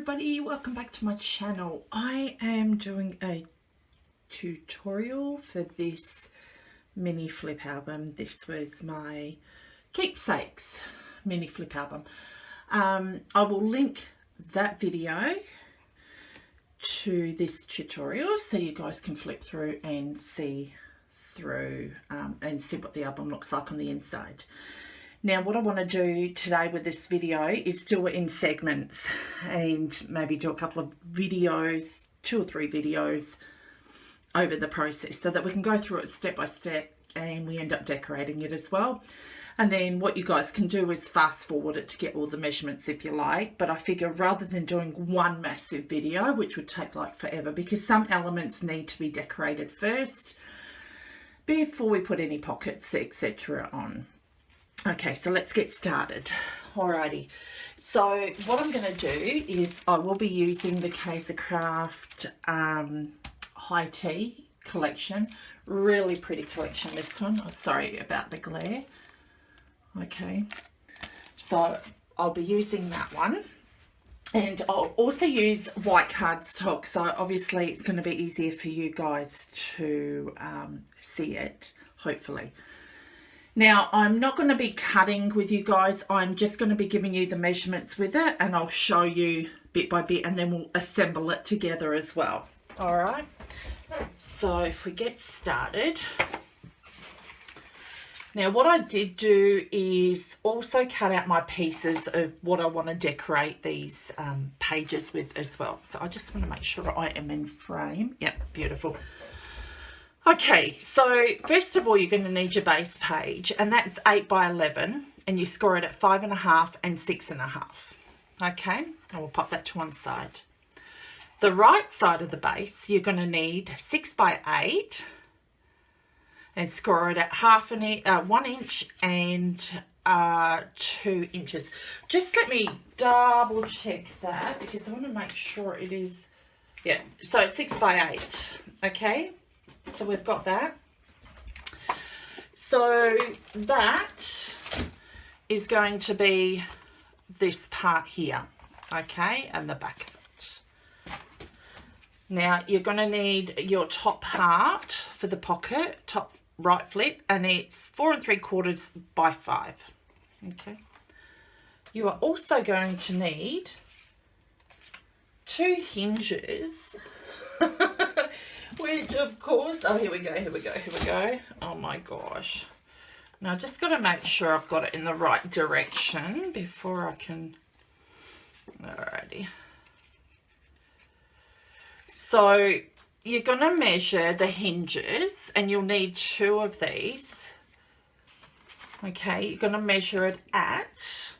everybody, welcome back to my channel. I am doing a tutorial for this mini flip album. This was my Keepsakes mini flip album. I will link that video to this tutorial so you guys can flip through and see what the album looks like on the inside. Now what I want to do today with this video is do it in segments and maybe do a couple of videos, 2 or 3 videos over the process so that we can go through it step by step and we end up decorating it as well. And then what you guys can do is fast forward it to get all the measurements if you like, but I figure rather than doing one massive video, which would take like forever, because some elements need to be decorated first before we put any pockets etc. on. Okay, so let's get started. Alrighty, so what I'm going to do is I will be using the Keepsakes High Tea collection. Really pretty collection, this one. Oh, sorry about the glare. Okay, so I'll be using that one. And I'll also use white cardstock, so obviously it's going to be easier for you guys to see it, hopefully. Now, I'm not going to be cutting with you guys. I'm just going to be giving you the measurements with it, and I'll show you bit by bit, and then we'll assemble it together as well. All right. So if we get started. Now, what I did do is also cut out my pieces of what I want to decorate these pages with as well. So I just want to make sure I am in frame. Yep, beautiful. Okay, so first of all, you're going to need your base page, and that's 8 by 11, and you score it at 5.5 and 6.5. Okay, and we'll pop that to one side. The right side of the base, you're going to need 6 by 8, and score it at 1 inch and 2 inches. Just let me double check that because I want to make sure it is, yeah, so 6 by 8, okay. So we've got that. So that is going to be this part here, okay, and the back of it. Now you're going to need your top part for the pocket, top right flip, and it's 4 3/4 by 5. Okay. You are also going to need 2 hinges. Which of course, oh, here we go. Oh my gosh. Now I just got to make sure I've got it in the right direction before I can, alrighty. So you're going to measure the hinges, and you'll need 2 of these. Okay, you're going to measure it at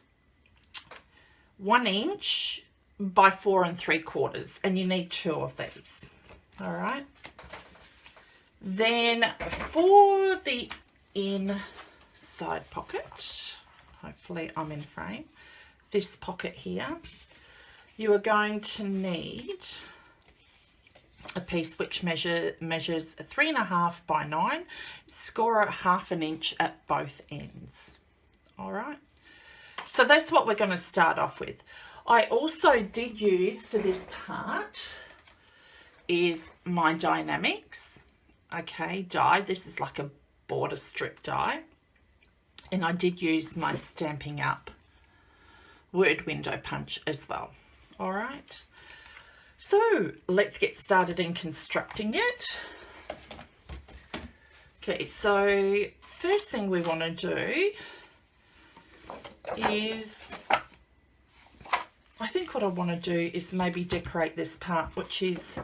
1 inch by 4 3/4, and you need 2 of these. All right. Then for the inside pocket, hopefully I'm in frame, this pocket here, you are going to need a piece which measures 3.5 by 9, score at 1/2 inch at both ends. All right. So that's what we're going to start off with. I also did use for this part is my Dynamics, okay, die. This is like a border strip die, and I did use my Stampin' Up word window punch as well. All right, so let's get started in constructing it. Okay, so first thing we want to do is, I think what I want to do is maybe decorate this part, which is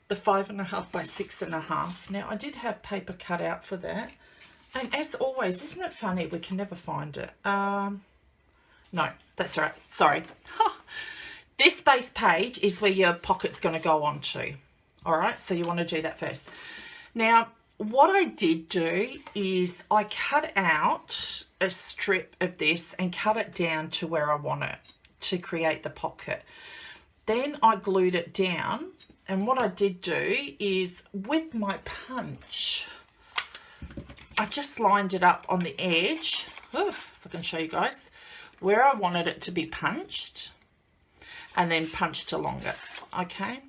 the 5.5 by 6.5. Now I did have paper cut out for that, and as always, isn't it funny we can never find it? No, that's all right, sorry. This base page is where your pocket's going to go on to. All right, so you want to do that first. Now what I did do is I cut out a strip of this and cut it down to where I want it to create the pocket. Then I glued it down, and what I did do is with my punch, I just lined it up on the edge, if I can show you guys, where I wanted it to be punched. and then punched along it. Okay,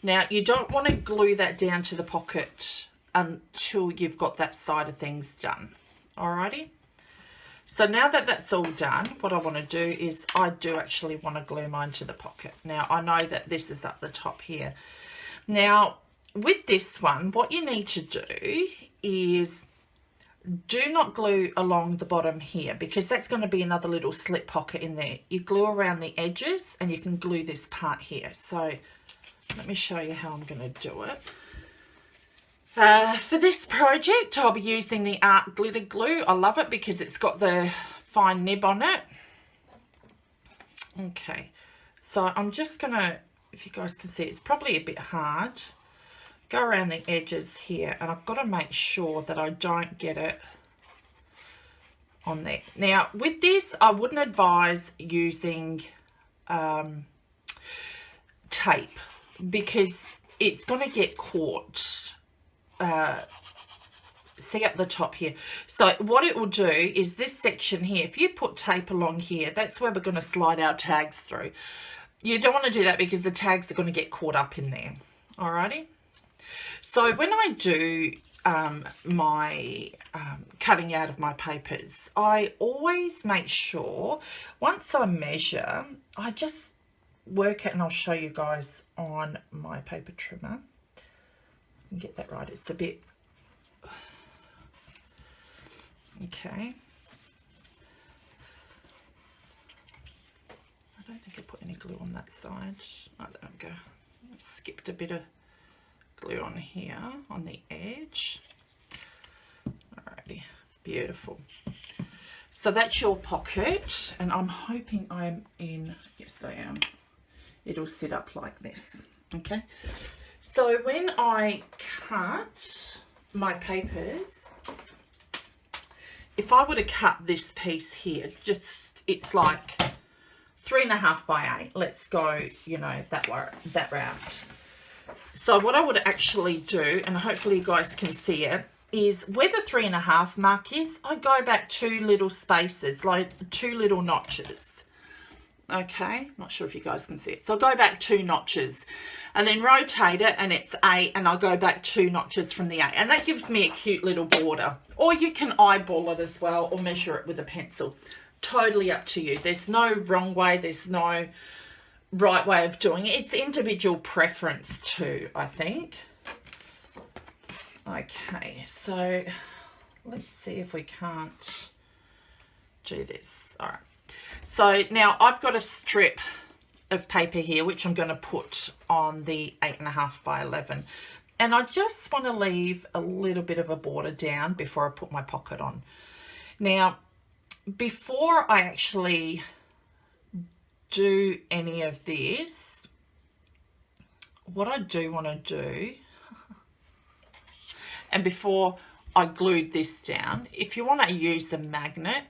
now you don't want to glue that down to the pocket until you've got that side of things done. Alrighty, so now that that's all done, what I want to do is I do actually want to glue mine to the pocket. Now I know that this is up the top here. Now with this one, what you need to do is do not glue along the bottom here, because that's going to be another little slip pocket in there. You glue around the edges and you can glue this part here. So let me show you how I'm going to do it. For this project, I'll be using the Art Glitter Glue. I love it because it's got the fine nib on it. Okay, so I'm just going to, if you guys can see, it's probably a bit hard. Go around the edges here, and I've got to make sure that I don't get it on there. Now with this, I wouldn't advise using tape, because it's going to get caught. See up the top here. So what it will do is this section here, if you put tape along here, that's where we're going to slide our tags through. You don't want to do that because the tags are going to get caught up in there. Alrighty. So when I do my cutting out of my papers, I always make sure, once I measure, I just work it, and I'll show you guys on my paper trimmer. Get that right. It's a bit, okay. I don't think I put any glue on that side. Oh, there we go. I skipped a bit of glue on here on the edge. Alrighty, beautiful. So that's your pocket, and I'm hoping I'm in, yes I am, it'll sit up like this. Okay, so when I cut my papers, if I were to cut this piece here, just, it's like 3.5 by 8, let's go, you know, that route. So what I would actually do, and hopefully you guys can see it, is where the 3.5 mark is, I go back 2 little spaces, like 2 little notches. Okay, not sure if you guys can see it. So I'll go back 2 notches and then rotate it, and it's 8, and I'll go back 2 notches from the 8, and that gives me a cute little border. Or you can eyeball it as well, or measure it with a pencil. Totally up to you. There's no wrong way, there's no right way of doing it. It's individual preference too, I think. Okay, so let's see if we can't do this. All right, so now I've got a strip of paper here which I'm going to put on the 8.5 by 11, and I just want to leave a little bit of a border down before I put my pocket on. Now before I actually do any of this, what I do want to do, and before I glued this down, if you want to use a magnet,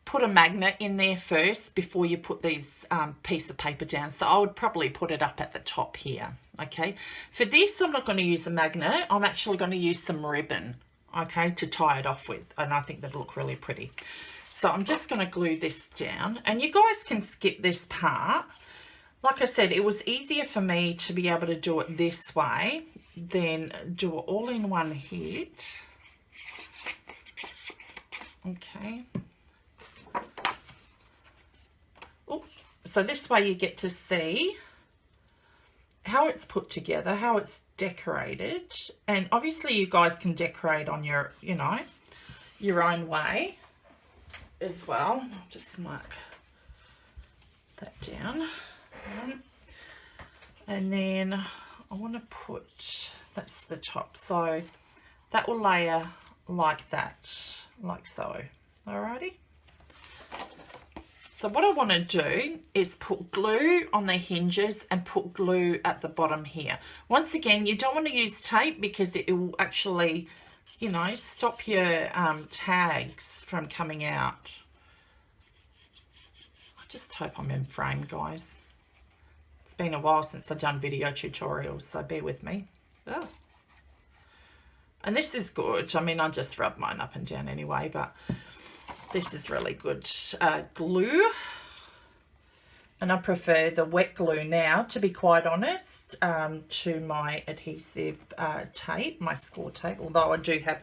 put a magnet in there first before you put these piece of paper down. So I would probably put it up at the top here. Okay, for this I'm not going to use a magnet, I'm actually going to use some ribbon, okay, to tie it off with, and I think that'll look really pretty. So I'm just going to glue this down, and you guys can skip this part. Like I said, it was easier for me to be able to do it this way than do it all in one hit. Okay. Oh, so this way you get to see how it's put together, how it's decorated, and obviously you guys can decorate on your, you know, your own way as well. I'll just mark that down, and then I want to put, that's the top, so that will layer like that, like so. Alrighty, so what I want to do is put glue on the hinges and put glue at the bottom here. Once again, you don't want to use tape because it will actually, you know, stop your tags from coming out. I just hope I'm in frame, guys. It's been a while since I've done video tutorials, so bear with me. Oh. And this is good. I mean, I just rub mine up and down anyway, but this is really good glue. And I prefer the wet glue now, to be quite honest, to my adhesive tape, my score tape, although I do have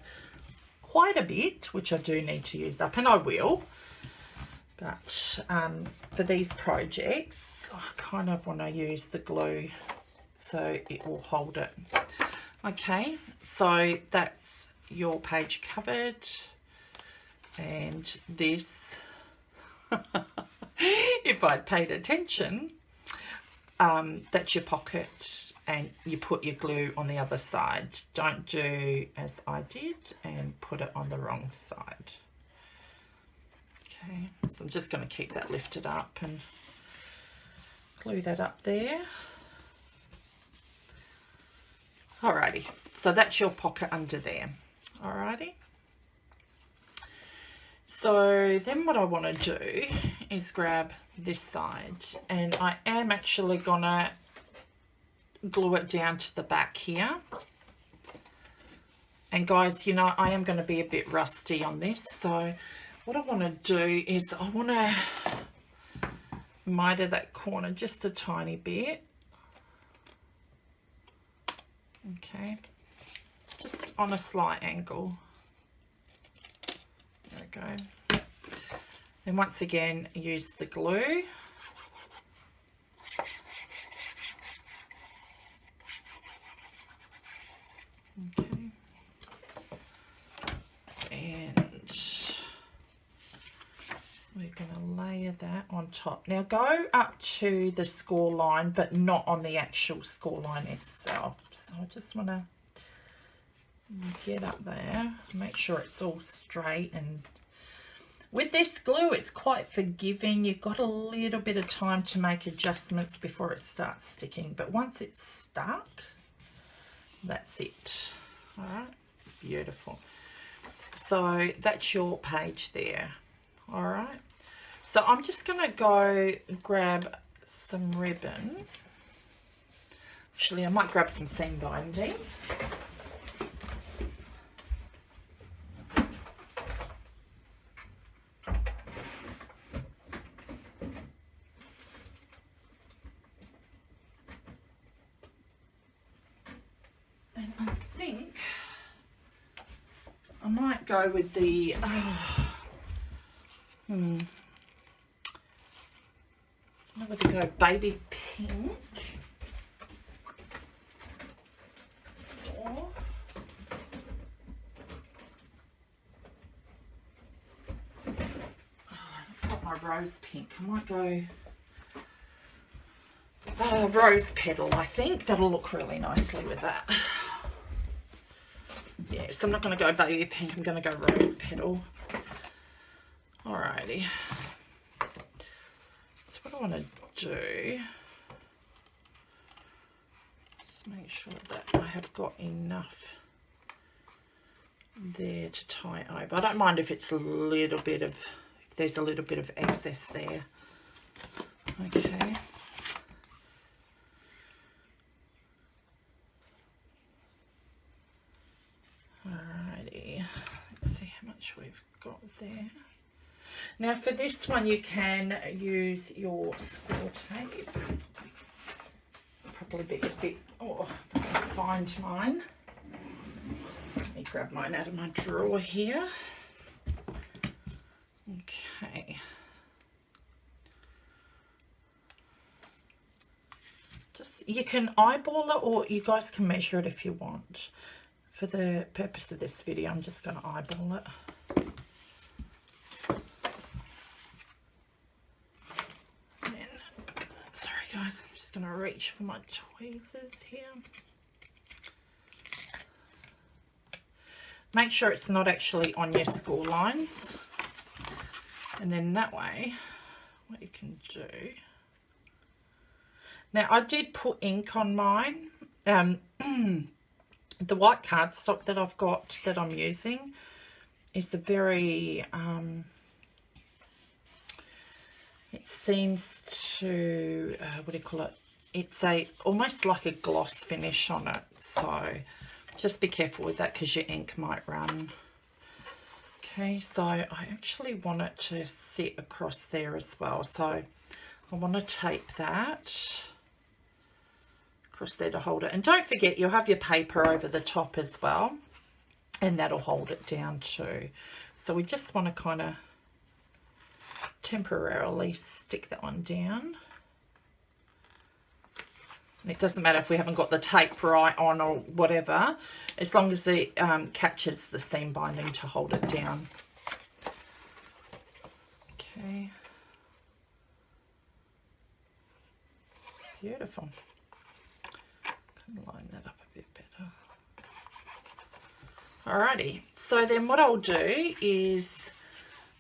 quite a bit, which I do need to use up, and I will. But for these projects, I kind of want to use the glue so it will hold it. Okay, so that's your page covered. And this, if I'd paid attention, that's your pocket, and you put your glue on the other side. Don't do as I did and put it on the wrong side. Okay, so I'm just going to keep that lifted up and glue that up there. Alrighty, so that's your pocket under there. Alrighty. So then what I want to do is grab this side, and I am actually gonna glue it down to the back here. And guys, you know, I am going to be a bit rusty on this, so what I want to do is I want to miter that corner just a tiny bit. Okay, just on a slight angle. There we go. And once again, use the glue. Okay. And we're going to layer that on top. Now go up to the score line, but not on the actual score line itself. So I just want to get up there, make sure it's all straight. And with this glue, it's quite forgiving. You've got a little bit of time to make adjustments before it starts sticking, but once it's stuck, that's it. All right, beautiful. So that's your page there. All right, so I'm just going to go grab some ribbon. Actually, I might grab some seam binding. And I think I might go with the I don't know whether to go baby pink or looks like my rose pink. I might go rose petal. I think that'll look really nicely with that. Yeah, so I'm not going to go baby pink, I'm going to go rose petal. Alrighty. So what I want to do, just make sure that I have got enough there to tie over. I don't mind if it's a little bit of, if there's a little bit of excess there. Okay. Alrighty, let's see how much we've got there. Now for this one you can use your score tape. Probably be a bit, oh, if I can find mine. So let me grab mine out of my drawer here. Okay. Just, you can eyeball it, or you guys can measure it if you want. For the purpose of this video, I'm just going to eyeball it. Sorry guys, I'm just going to reach for my tweezers here. Make sure it's not actually on your score lines. And then that way, what you can do... Now, I did put ink on mine. The white cardstock that I've got, that I'm using, is a very, it seems to, what do you call it? It's almost like a gloss finish on it. So just be careful with that because your ink might run. Okay, so I actually want it to sit across there as well. So I want to tape that across there to hold it. And don't forget, you'll have your paper over the top as well, and that'll hold it down too. So we just want to kind of temporarily stick that one down. And it doesn't matter if we haven't got the tape right on or whatever, as long as it catches the seam binding to hold it down. Okay. Beautiful. Can line that up a bit better. Alrighty, so then what I'll do is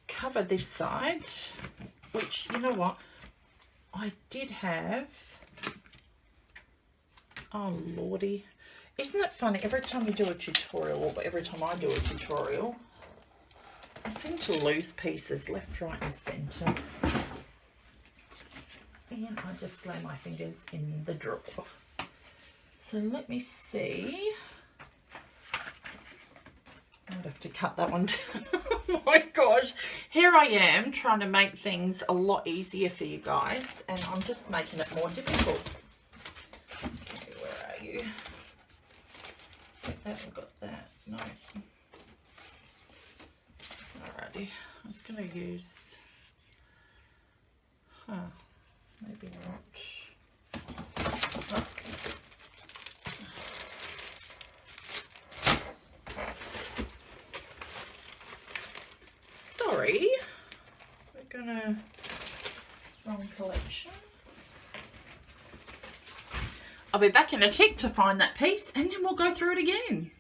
cover this side, which, you know what, I did have, oh lordy, isn't it funny, every time we do a tutorial, or every time I do a tutorial, I seem to lose pieces left, right and centre. And I just slam my fingers in the drawer. So let me see. I'd have to cut that one down. Oh my gosh. Here I am trying to make things a lot easier for you guys, and I'm just making it more difficult. Okay, where are you? Got that, I've got that. No. Alrighty. I was going to use... maybe not. Oh. Sorry, we're gonna, wrong collection. I'll be back in a tick to find that piece, and then we'll go through it again.